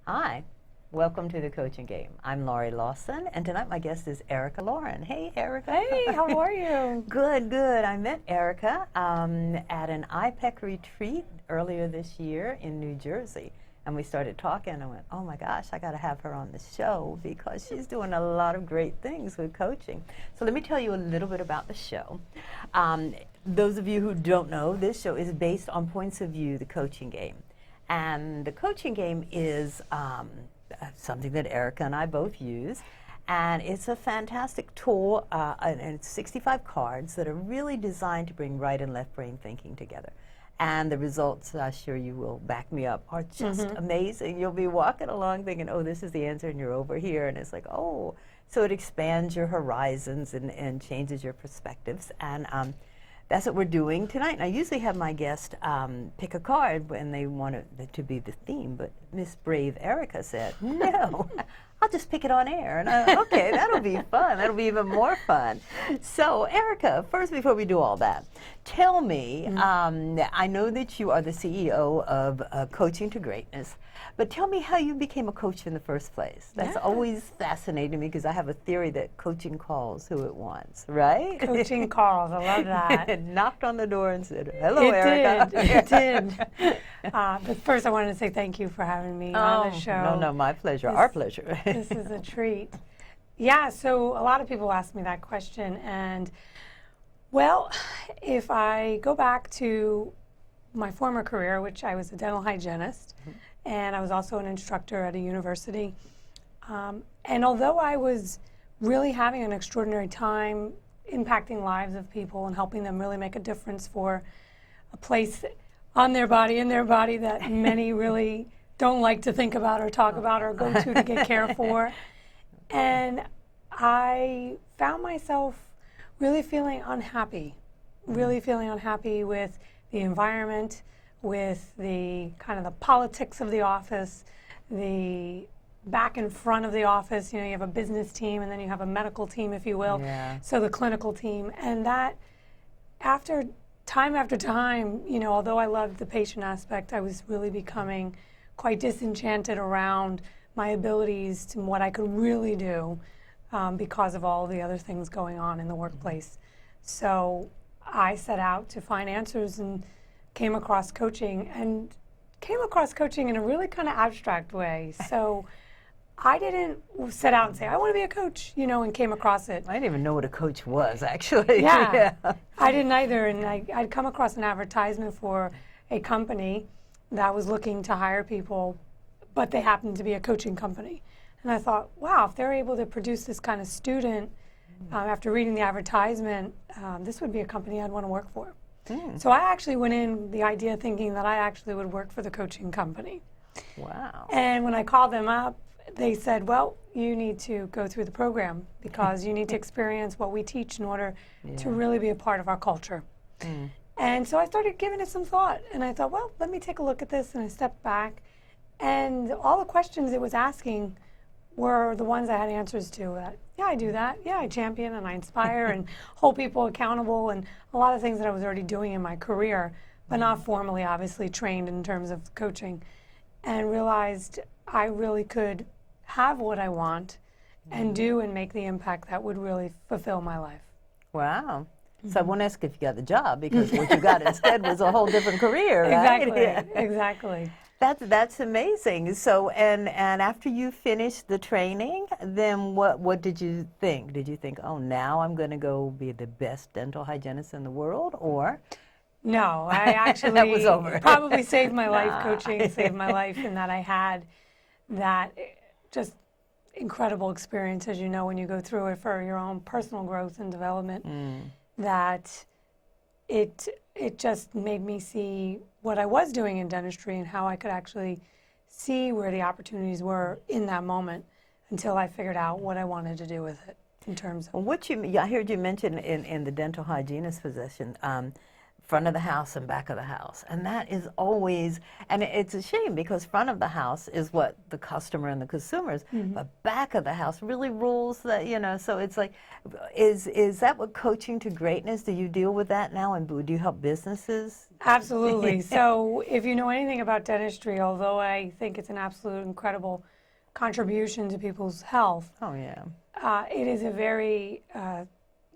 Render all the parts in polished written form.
Hi, welcome to the Coaching Game. I'm Laurie Lawson, and tonight my guest is Loren. Hey, Erica. Hey, how are you? Good, good. I met Erica at an IPEC retreat earlier this year in New Jersey, and we started talking, and I went, oh my gosh, I got to have her on the show because she's doing a lot of great things with coaching. So let me tell you a little bit about the show. Those of you who don't know, this show is based on Points of View, the coaching game. And the coaching game is something that Erica and I both use. And it's a fantastic tool, and it's 65 cards that are really designed to bring right and left brain thinking together. And the results, I'm sure you will back me up, are just amazing. You'll be walking along thinking, oh, this is the answer, and you're over here. And it's like, oh. So it expands your horizons and changes your perspectives. And that's what we're doing tonight. And I usually have my guest pick a card when they want it to be the theme, but Miss Brave Erica said, no, I'll just pick it on air. And okay, that'll be fun. That'll be even more fun. So Erica, first, before we do all that, tell me, I know that you are the CEO of Coaching to Greatness, but tell me how you became a coach in the first place. That's always fascinating me because I have a theory that coaching calls who it wants, right? Coaching calls, I love that. It knocked on the door and said, hello, Erica. It did. But first I wanted to say thank you for having me on the show. No, my pleasure, our pleasure. This is a treat. Yeah, so a lot of people ask me that question, and well, if I go back to my former career, which I was a dental hygienist, and I was also an instructor at a university, and although I was really having an extraordinary time impacting lives of people and helping them really make a difference for a place on their body, in their body, that many really don't like to think about or talk about or go to get care for. And I found myself really feeling unhappy with the environment, with the kind of the politics of the office, the back and front of the office. You know, you have a business team and then you have a medical team, if you will. Yeah. So the clinical team. And that after time, you know, although I loved the patient aspect, I was really becoming quite disenchanted around my abilities to what I could really do because of all the other things going on in the workplace. So I set out to find answers and came across coaching in a really kind of abstract way. So I didn't set out and say, I want to be a coach, you know, and came across it. I didn't even know what a coach was, actually. Yeah. I didn't either. And I'd come across an advertisement for a company that was looking to hire people, but they happened to be a coaching company. And I thought, wow, if they're able to produce this kind of student, after reading the advertisement, this would be a company I'd want to work for. So I actually went in the idea thinking that I actually would work for the coaching company. Wow. And when I called them up, they said, well, you need to go through the program because you need to experience what we teach in order to really be a part of our culture. And so I started giving it some thought, and I thought, well, let me take a look at this, and I stepped back, and all the questions it was asking were the ones I had answers to. Yeah, I do that. Yeah, I champion and I inspire and hold people accountable, and a lot of things that I was already doing in my career, but not formally, obviously, trained in terms of coaching, and realized I really could have what I want and do and make the impact that would really fulfill my life. Wow. So I won't ask if you got the job because what you got instead was a whole different career, right? Exactly, Yeah. exactly. That's amazing. So and after you finished the training, then what did you think? Did you think, oh, now I'm going to go be the best dental hygienist in the world, or? No, I actually That was over. Probably saved my life. Coaching saved my life in that I had that just incredible experience, as you know, when you go through it for your own personal growth and development, that it just made me see what I was doing in dentistry and how I could actually see where the opportunities were in that moment until I figured out what I wanted to do with it in terms of. Well, I heard you mention in the dental hygienist position, front of the house and back of the house. And that is always, and it's a shame because front of the house is what the customer and the consumers, but back of the house really rules that, you know, so it's like, is that what coaching to greatness, do you deal with that now, and do you help businesses? Absolutely. So if you know anything about dentistry, although I think it's an absolute incredible contribution to people's health, Oh, yeah. it is a very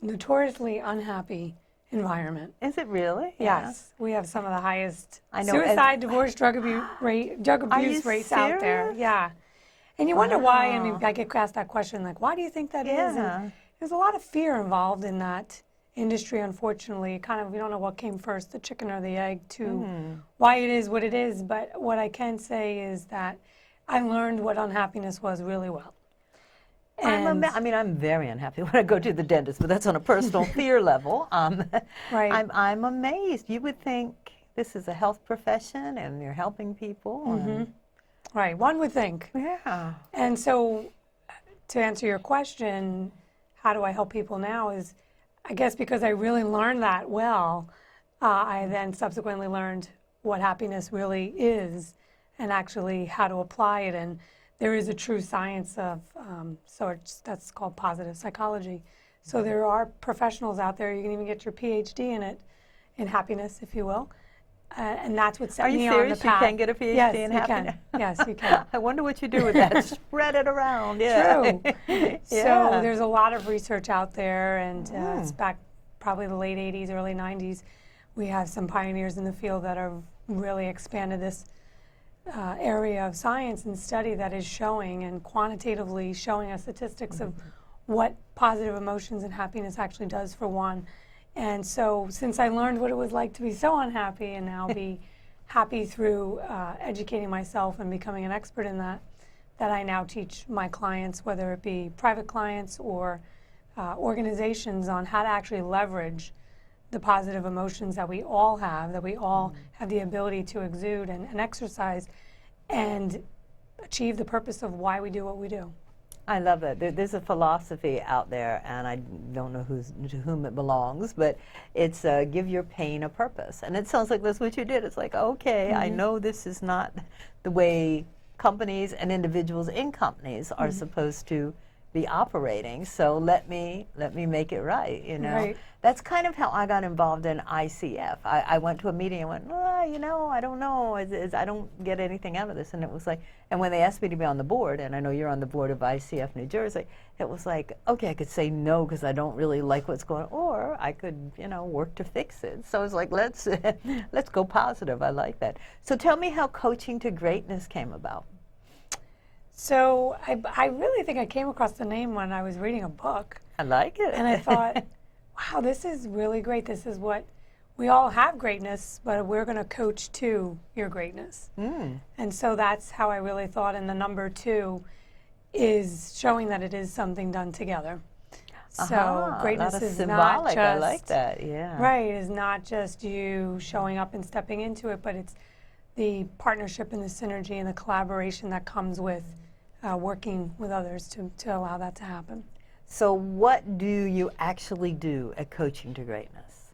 notoriously unhappy environment. Is it really? Yes, we have some of the highest I know, suicide, divorce, drug abuse rates out there. serious? Yeah, and you wonder why. I mean, Wow. I get asked that question, like, why do you think that is? Yeah. And there's a lot of fear involved in that industry. Unfortunately, kind of, we don't know what came first, the chicken or the egg, to why it is what it is. But what I can say is that I learned what unhappiness was really well. And I'm very unhappy when I go to the dentist, but that's on a personal fear level. Right. I'm amazed. You would think this is a health profession and you're helping people. And, right, one would think. yeah. And so, to answer your question, how do I help people now is, I guess because I really learned that well, I then subsequently learned what happiness really is and actually how to apply it. And there is a true science of sorts that's called positive psychology. So there are professionals out there, you can even get your PhD in it, in happiness, if you will. And that's what set Are you me on the serious? You path. can get a PhD yes, in you happiness? Can. Yes, you can. I wonder what you do with that. Spread it around. Yeah. True. Yeah. So there's a lot of research out there, and it's back probably the late 80s, early 90s. We have some pioneers in the field that have really expanded this area of science and study that is showing and quantitatively showing us statistics of what positive emotions and happiness actually does for one. And so since I learned what it was like to be so unhappy and now be happy through educating myself and becoming an expert in that, that I now teach my clients, whether it be private clients or organizations, on how to actually leverage the positive emotions that we all have the ability to exude and exercise and achieve the purpose of why we do what we do. I love that. There's a philosophy out there, and I don't know to whom it belongs, but it's give your pain a purpose. And it sounds like that's what you did. It's like, okay, I know this is not the way companies and individuals in companies are supposed to be operating, so let me make it right, you know. Right. That's kind of how I got involved in ICF. I went to a meeting and went, you know, I don't know, I don't get anything out of this. And it was like, and when they asked me to be on the board, and I know you're on the board of ICF New Jersey, it was like, okay, I could say no because I don't really like what's going on, or I could, you know, work to fix it. So it's like, let's go positive. I like that. So tell me how Coaching to Greatness came about. So I really think I came across the name when I was reading a book. I like it. And I thought, wow, this is really great. This is what we all have, greatness, but we're going to coach to your greatness. And so that's how I really thought. And the number 2 is showing that it is something done together. So greatness is symbolic. not just, I like that. Yeah. Right, is not just you showing up and stepping into it, but it's the partnership and the synergy and the collaboration that comes with working with others to allow that to happen. So what do you actually do at Coaching to Greatness?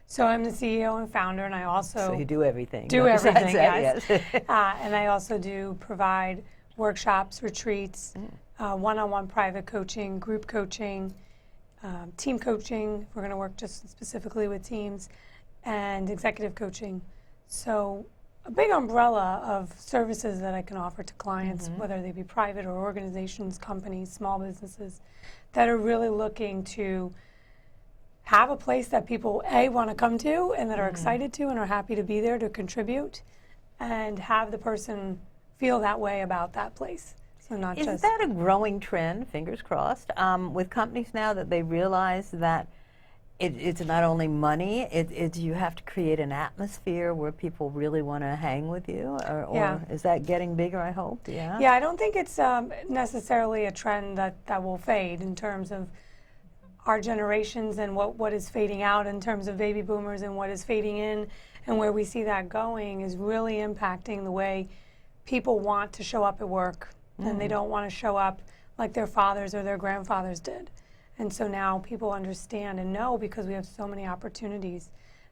So I'm the CEO and founder, and I also So you do everything. do Besides everything, that, yes. And I also do provide workshops, retreats, one-on-one private coaching, group coaching, team coaching. We're going to work just specifically with teams, and executive coaching. So a big umbrella of services that I can offer to clients, whether they be private or organizations, companies, small businesses, that are really looking to have a place that people, A, want to come to and that are excited to and are happy to be there to contribute, and have the person feel that way about that place. So not Is just... that a growing trend, fingers crossed, with companies now that they realize that it's not only money, it's you have to create an atmosphere where people really want to hang with you, or is that getting bigger, I hope? Yeah. Yeah, I don't think it's necessarily a trend that will fade in terms of our generations and what is fading out in terms of baby boomers and what is fading in, and where we see that going is really impacting the way people want to show up at work, and they don't want to show up like their fathers or their grandfathers did. And so now people understand and know, because we have so many opportunities,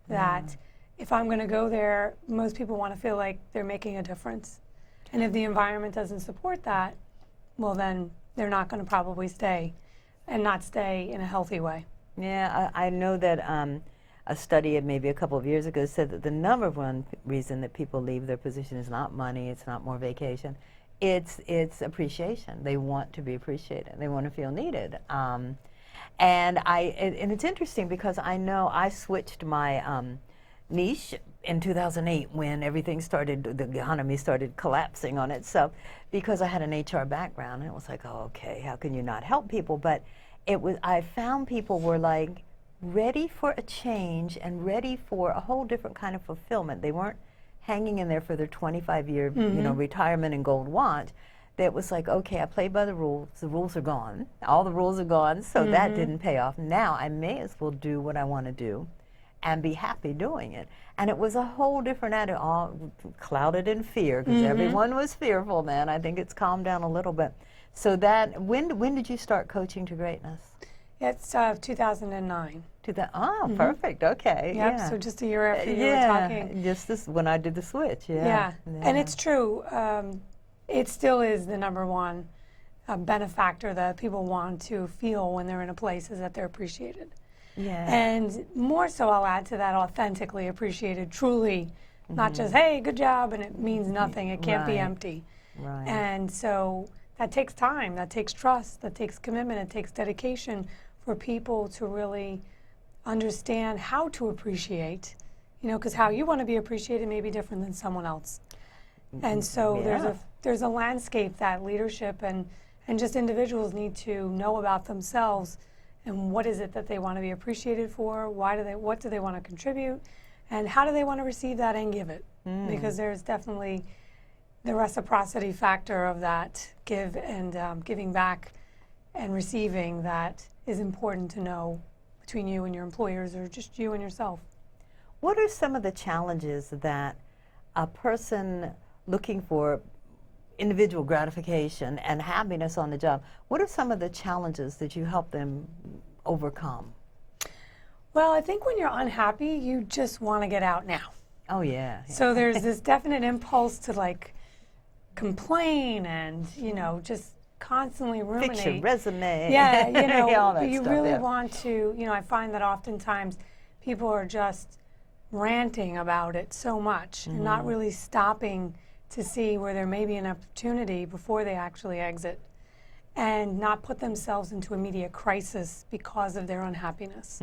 that if I'm going to go there, most people want to feel like they're making a difference. And if the environment doesn't support that, well, then they're not going to probably stay and not stay in a healthy way. Yeah, I know that a study of maybe a couple of years ago said that the number one reason that people leave their position is not money, it's not more vacation, it's appreciation. They want to be appreciated. They want to feel needed. And it's interesting because I know I switched my niche in 2008 when everything started, the economy started collapsing on itself, because I had an HR background, and it was like, oh, okay, how can you not help people? But I found people were like ready for a change and ready for a whole different kind of fulfillment. They weren't hanging in there for their 25-year retirement and gold watch. That was like, okay, I played by the rules are gone. All the rules are gone, so that didn't pay off. Now I may as well do what I want to do and be happy doing it. And it was a whole different attitude, all clouded in fear, because everyone was fearful then. I think it's calmed down a little bit. So that, when did you start coaching to greatness? It's 2009. Perfect, okay. Yep, yeah. So just a year after you were talking. Just this, when I did the switch, Yeah, and it's true. It still is the number one benefactor that people want to feel when they're in a place, is that they're appreciated. Yeah. And more so, I'll add to that, authentically appreciated, truly, not just, hey, good job, and it means nothing. It can't be empty. Right. And so that takes time, that takes trust, that takes commitment, it takes dedication for people to really understand how to appreciate, because how you want to be appreciated may be different than someone else. And so there's a landscape that leadership and just individuals need to know about themselves, and what is it that they want to be appreciated for, what do they want to contribute, and how do they want to receive that and give it. Because there's definitely the reciprocity factor of that giving back and receiving that is important to know between you and your employers, or just you and yourself. What are some of the challenges that a person looking for individual gratification and happiness on the job, what are some of the challenges that you help them overcome? Well, I think when you're unhappy, you just want to get out now. Oh, yeah. So there's this definite impulse to like complain and, just constantly ruminate. Fix your resume. Yeah, all that you stuff, really yeah. want to, I find that oftentimes people are just ranting about it so much and not really stopping to see where there may be an opportunity before they actually exit, and not put themselves into immediate crisis because of their unhappiness.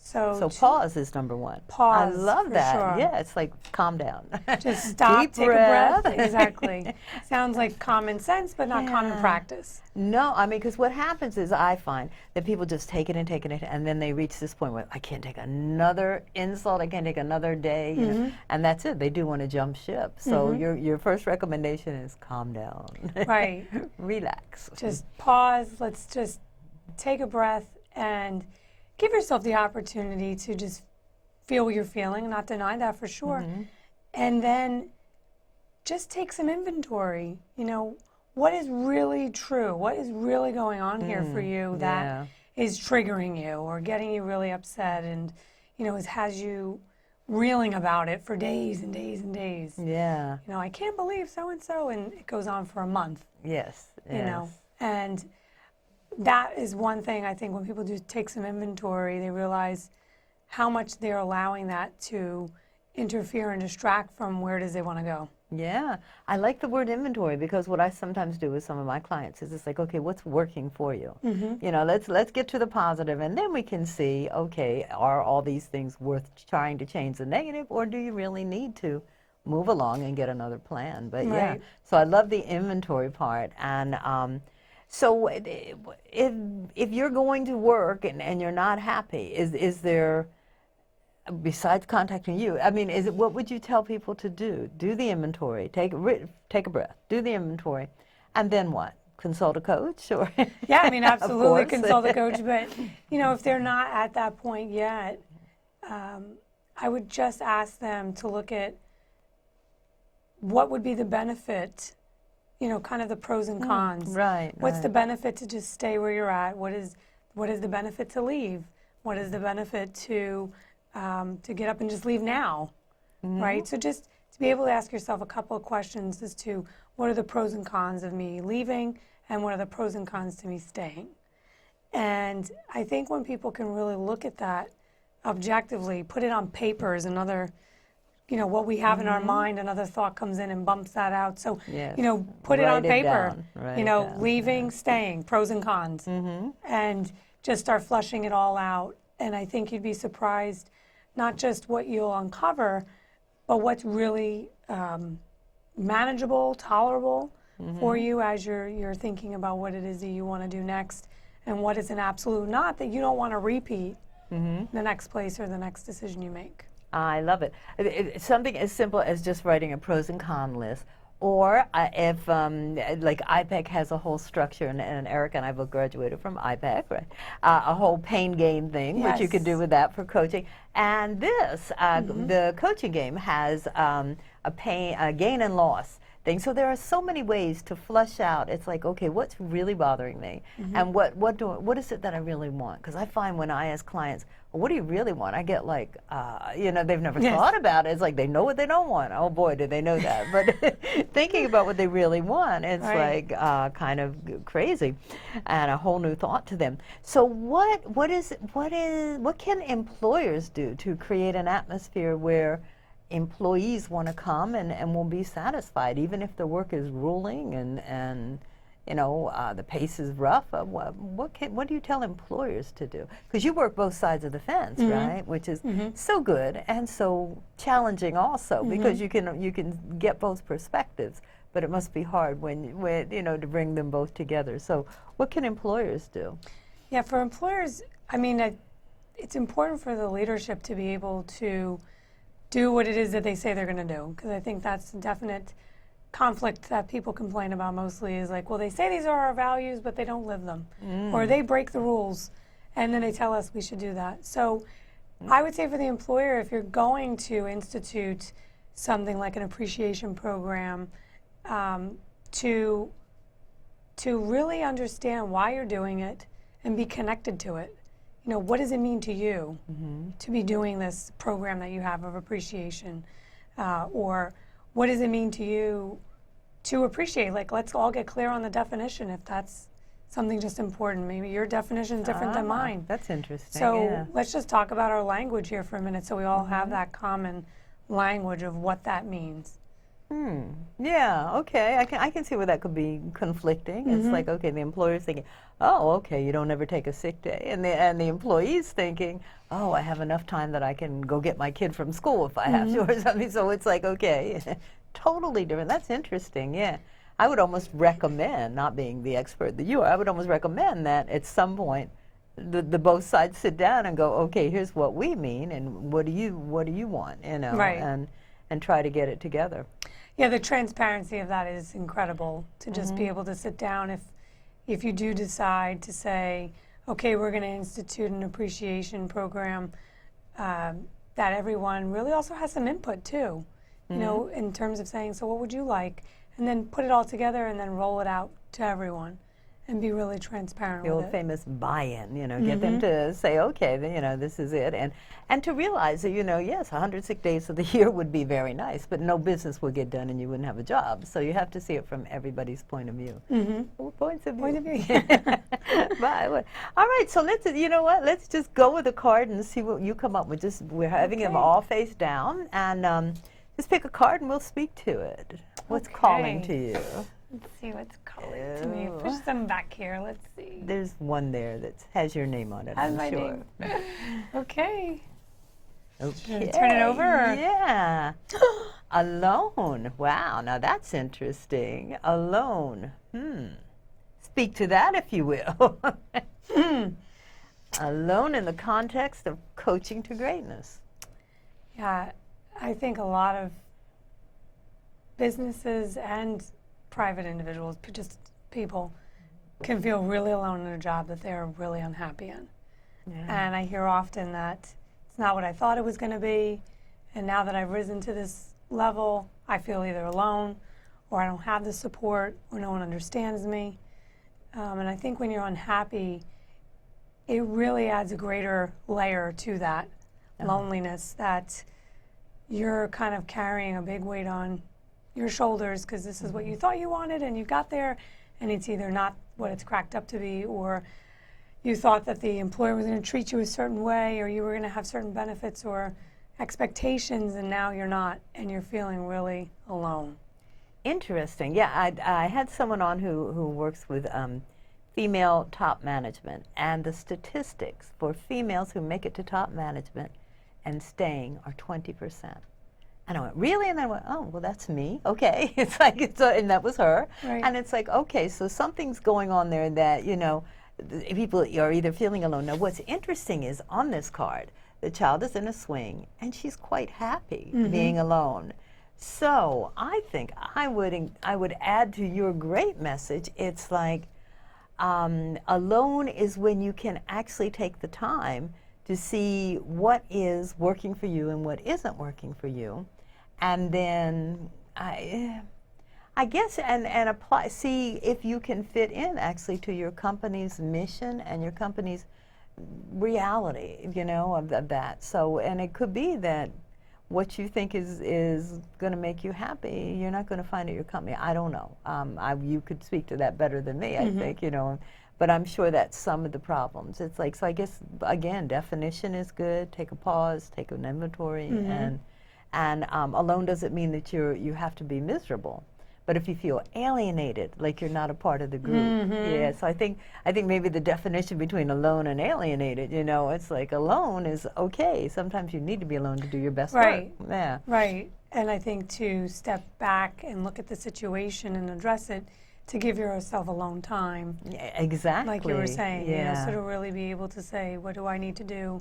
So pause is number one. Pause. I love for that. Sure. Yeah, it's like calm down. Just stop, Deep take breath. a breath. Exactly. Sounds like common sense, but not common practice. No, I mean, because what happens is I find that people just take it, and then they reach this point where I can't take another insult, I can't take another day, and that's it. They do want to jump ship. So your first recommendation is calm down. Right. Relax. Just pause. Let's just take a breath and give yourself the opportunity to just feel what you're feeling, not deny that for sure. And then just take some inventory. What is really true? What is really going on here for you that is triggering you or getting you really upset and, has you reeling about it for days and days and days. Yeah. I can't believe so-and-so, and it goes on for a month. Yes. And that is one thing I think when people do take some inventory, they realize how much they're allowing that to interfere and distract from where it is they want to go. Yeah, I like the word inventory, because what I sometimes do with some of my clients is it's like, okay, what's working for you? Let's get to the positive, and then we can see, okay, are all these things worth trying to change the negative, or do you really need to move along and get another plan? But yeah, so I love the inventory part. And so if you're going to work and you're not happy, is there, besides contacting you, I mean, what would you tell people to do? Do the inventory, take a breath, do the inventory, and then what? Consult a coach, or? Yeah, I mean, absolutely consult a coach. But if they're not at that point yet, I would just ask them to look at what would be the benefit. Kind of the pros and cons. Right. What's the benefit to just stay where you're at? What is the benefit to leave? What is the benefit to to get up and just leave now, right? So just to be able to ask yourself a couple of questions as to what are the pros and cons of me leaving and what are the pros and cons to me staying. And I think when people can really look at that objectively, put it on paper is another, what we have in our mind, another thought comes in and bumps that out. So, Yes. put it on Write it paper, down. Write it down. leaving, staying, pros and cons, and just start flushing it all out. And I think you'd be surprised, not just what you'll uncover, but what's really manageable, tolerable for you as you're thinking about what it is that you want to do next, and what is an absolute not that you don't want to repeat the next place or the next decision you make. I love it. Something as simple as just writing a pros and con list. Or if, like IPEC has a whole structure, and Erica and I both graduated from IPEC, right? A whole pain game thing, which you could do with that for coaching. And this, the coaching game has a gain and loss thing. So there are so many ways to flush out. It's like, okay, what's really bothering me, and what is it that I really want? Because I find when I ask clients, well, what do you really want? I get like, they've never thought about it. It's like they know what they don't want. Oh boy, do they know that? But thinking about what they really want, it's like kind of crazy, and a whole new thought to them. So what can employers do to create an atmosphere where employees want to come and will be satisfied, even if the work is grueling and the pace is rough? What do you tell employers to do? Because you work both sides of the fence, right? Which is so good and so challenging also, because you can get both perspectives, but it must be hard when to bring them both together. So what can employers do? Yeah, for employers, it's important for the leadership to be able to do what it is that they say they're going to do, because I think that's a definite conflict that people complain about mostly is like, well, they say these are our values, but they don't live them, or they break the rules, and then they tell us we should do that. So I would say for the employer, if you're going to institute something like an appreciation program, to really understand why you're doing it and be connected to it. What does it mean to you to be doing this program that you have of appreciation? Or what does it mean to you to appreciate? Like, let's all get clear on the definition if that's something just important. Maybe your definition is different than mine. That's interesting. So let's just talk about our language here for a minute so we all have that common language of what that means. Yeah, okay. I can see where that could be conflicting. It's like, okay, the employer's thinking, oh, okay, you don't ever take a sick day. And the employee's thinking, oh, I have enough time that I can go get my kid from school if I have to or something. So it's like, okay, totally different. That's interesting, yeah. I would almost recommend, not being the expert that you are, I would almost recommend that at some point the both sides sit down and go, okay, here's what we mean and what do you want, Right. and try to get it together. Yeah, the transparency of that is incredible, to just be able to sit down if you do decide to say, okay, we're going to institute an appreciation program, that everyone really also has some input too, in terms of saying, so what would you like? And then put it all together and then roll it out to everyone and be really transparent The with old it. famous buy-in, get them to say, okay, this is it. And to realize that, yes, 100 sick days of the year would be very nice, but no business would get done and you wouldn't have a job. So you have to see it from everybody's point of view. Points of view. Point of view. All right, so let's just go with the card and see what you come up with. We're having them all face down, and just pick a card and we'll speak to it. What's calling to you? Let's see what's calling to me. Push them back here. Let's see. There's one there that has your name on it, Has I'm my sure. name. Okay. Okay. Turn it over? Or? Yeah. Alone. Wow, now that's interesting. Alone. Speak to that, if you will. Alone in the context of coaching to greatness. Yeah, I think a lot of businesses and private individuals, just people, can feel really alone in a job that they're really unhappy in. And I hear often that it's not what I thought it was going to be, and now that I've risen to this level, I feel either alone, or I don't have the support, or no one understands me. And I think when you're unhappy, it really adds a greater layer to that loneliness, that you're kind of carrying a big weight on your shoulders because this is what you thought you wanted and you got there, and it's either not what it's cracked up to be, or you thought that the employer was going to treat you a certain way, or you were going to have certain benefits or expectations, and now you're not, and you're feeling really alone. Interesting. Yeah, I had someone on who works with female top management, and the statistics for females who make it to top management and staying are 20%. And I went, really? And I went, oh, well, that's me. Okay. It's like, and that was her. Right. And it's like, okay, so something's going on there that, people are either feeling alone. Now, what's interesting is on this card, the child is in a swing, and she's quite happy being alone. So I think I would add to your great message. It's like alone is when you can actually take the time to see what is working for you and what isn't working for you, and then I guess and apply, see if you can fit in actually to your company's mission and your company's reality, of that. So, and it could be that what you think is going to make you happy, you're not going to find at your company. I don't know. You could speak to that better than me, I think, But I'm sure that's some of the problems. It's like, so I guess, again, definition is good. Take a pause, take an inventory, and alone doesn't mean that you have to be miserable. But if you feel alienated, like you're not a part of the group, yeah. So I think maybe the definition between alone and alienated, it's like alone is okay. Sometimes you need to be alone to do your best work. Yeah. Right. And I think to step back and look at the situation and address it, to give yourself alone time. Yeah, exactly. Like you were saying, so to really be able to say, what do I need to do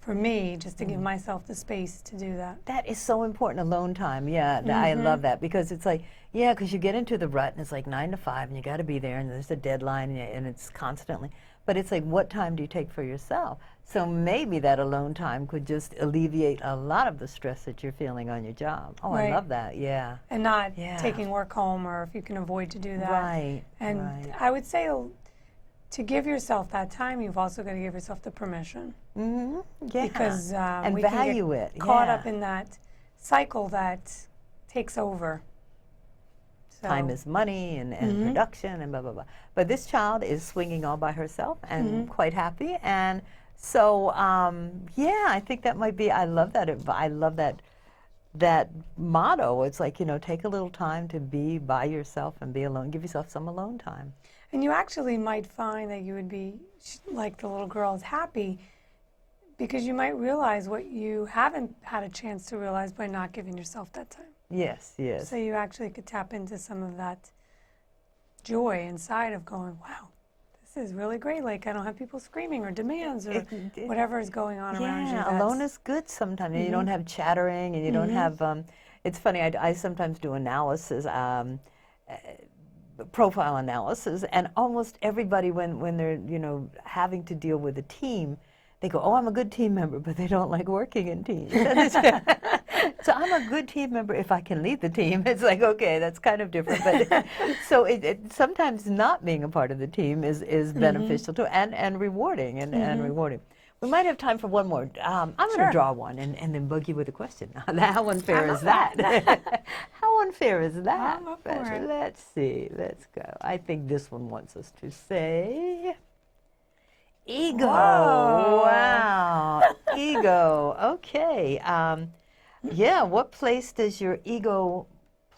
for me, just to give myself the space to do that. That is so important, alone time. Yeah, I love that, because it's like, because you get into the rut and it's like 9 to 5 and you got to be there and there's a deadline and it's constantly. But it's like, what time do you take for yourself? So maybe that alone time could just alleviate a lot of the stress that you're feeling on your job. Oh, Right. I love that. Yeah. And not taking work home, or if you can avoid to do that. Right. And I would say to give yourself that time, you've also got to give yourself the permission. Mm-hmm. Yeah. Because and we value can get it. caught up in that cycle that takes over. So Time is money, and production, and blah, blah, blah. But this child is swinging all by herself and quite happy. And so, I think that might be, I love that. I love that motto. It's like, take a little time to be by yourself and be alone. Give yourself some alone time. And you actually might find that you would be, like the little girl, is happy because you might realize what you haven't had a chance to realize by not giving yourself that time. Yes, yes. So you actually could tap into some of that joy inside of going, wow, this is really great. Like, I don't have people screaming or demands or whatever is going on around you. Yeah, alone is good sometimes. You don't have chattering, and you don't have, it's funny, I sometimes do analysis, profile analysis, and almost everybody, when they're, having to deal with a team, they go, oh, I'm a good team member, but they don't like working in teams. So I'm a good team member if I can lead the team. It's like, okay, that's kind of different. But so sometimes not being a part of the team is beneficial too, and rewarding, and rewarding. We might have time for one more. I'm going to draw one and then bug you with a question. How unfair is that? How unfair is that? I'm up for it. Let's see. Let's go. I think this one wants us to say ego. Whoa. Wow. Ego. Okay. What place does your ego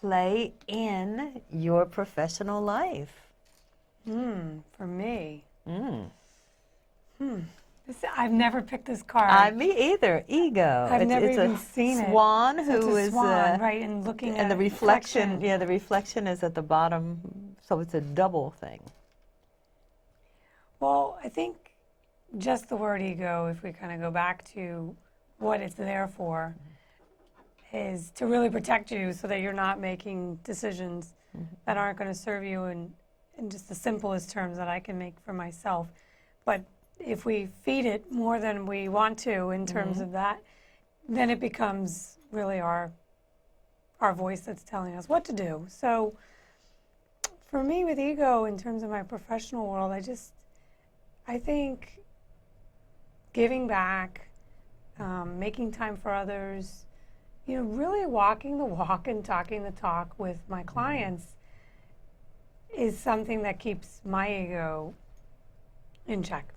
play in your professional life? For me. I've never picked this card. Me either. Ego. I've never it's even a seen it. Swan So it's who a is swan, right, and looking and at the reflection. Yeah, the reflection is at the bottom, so it's a double thing. Well, I think just the word ego, if we kind of go back to what it's there for, is to really protect you so that you're not making decisions that aren't going to serve you in just the simplest terms that I can make for myself. But if we feed it more than we want to in terms of that, then it becomes really our voice that's telling us what to do. So for me with ego, in terms of my professional world, I think giving back, making time for others, you know, really walking the walk and talking the talk with my clients is something that keeps my ego in check.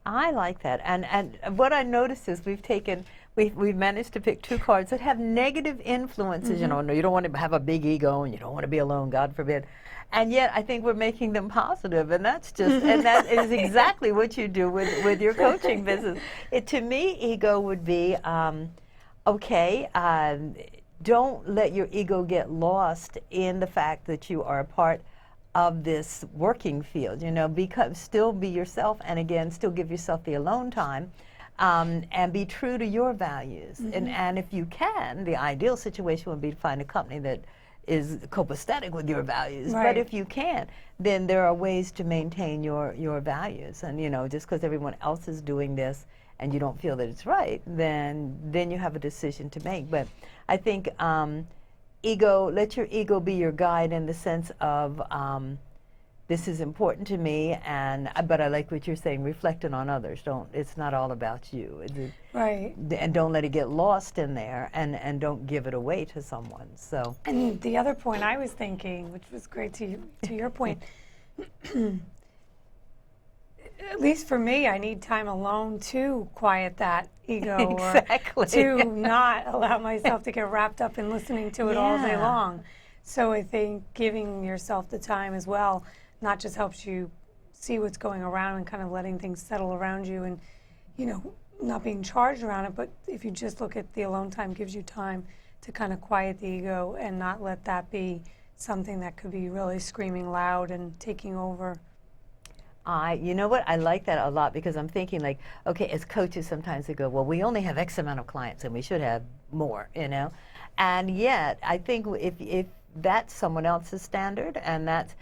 I like that. And what I noticed is we've managed to pick 2 cards that have negative influences. You know, no, you don't want to have a big ego and you don't want to be alone, God forbid. And yet I think we're making them positive, and that's just, and that is exactly what you do with your coaching business. To me, ego would be, don't let your ego get lost in the fact that you are a part of this working field, you know, still be yourself, and again, still give yourself the alone time, and be true to your values. And if you can, the ideal situation would be to find a company that is copacetic with your values. Right. But if you can't, then there are ways to maintain your values. And, you know, just because everyone else is doing this and you don't feel that it's right, then you have a decision to make. But I think let your ego be your guide in the sense of this is important to me, but I like what you're saying, reflecting on others. It's not all about you. Right. And don't let it get lost in there, and don't give it away to someone. So. And the other point I was thinking, which was great to your point, at least for me, I need time alone to quiet that ego, exactly. or to not allow myself to get wrapped up in listening to it all day long. So I think giving yourself the time as well not just helps you see what's going around and kind of letting things settle around you, and, you know, not being charged around it, but if you just look at the alone time, gives you time to kind of quiet the ego and not let that be something that could be really screaming loud and taking over. You know what, I like that a lot, because I'm thinking, like, okay, as coaches sometimes they go, well, we only have X amount of clients and we should have more, you know, and yet I think if that's someone else's standard, and that's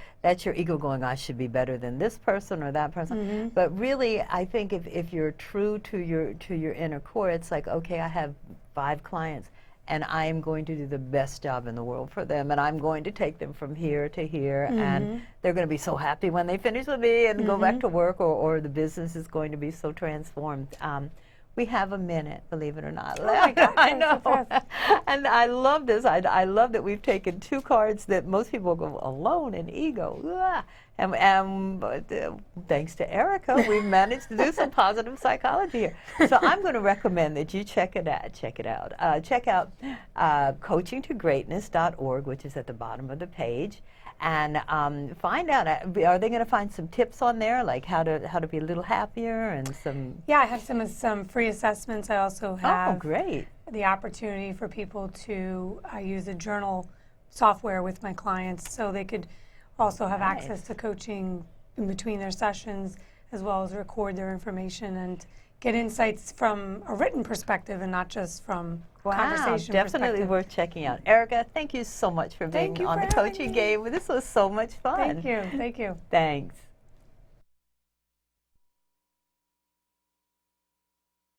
your ego going, I should be better than this person or that person. But really, I think if you're true to your inner core, it's like, okay, I have 5 clients, and I am going to do the best job in the world for them, and I'm going to take them from here to here, and they're going to be so happy when they finish with me and go back to work, or the business is going to be so transformed. We have a minute, believe it or not. Oh my God, I know. And I love this. I love that we've taken 2 cards that most people go, alone and ego. But thanks to Erica, we've managed to do some positive psychology here. So I'm going to recommend that you check it out. Check out coachingtogreatness.org, which is at the bottom of the page. And find out, are they going to find some tips on there, like how to be a little happier, and some? Yeah, I have some free assessments. I also have great. The opportunity for people to use a journal software with my clients, so they could also have access to coaching in between their sessions, as well as record their information and get insights from a written perspective and not just from conversation definitely perspective. Worth checking out. Erica, thank you so much for being on the Coaching Game. This was so much fun. Thank you. Thank you. Thanks.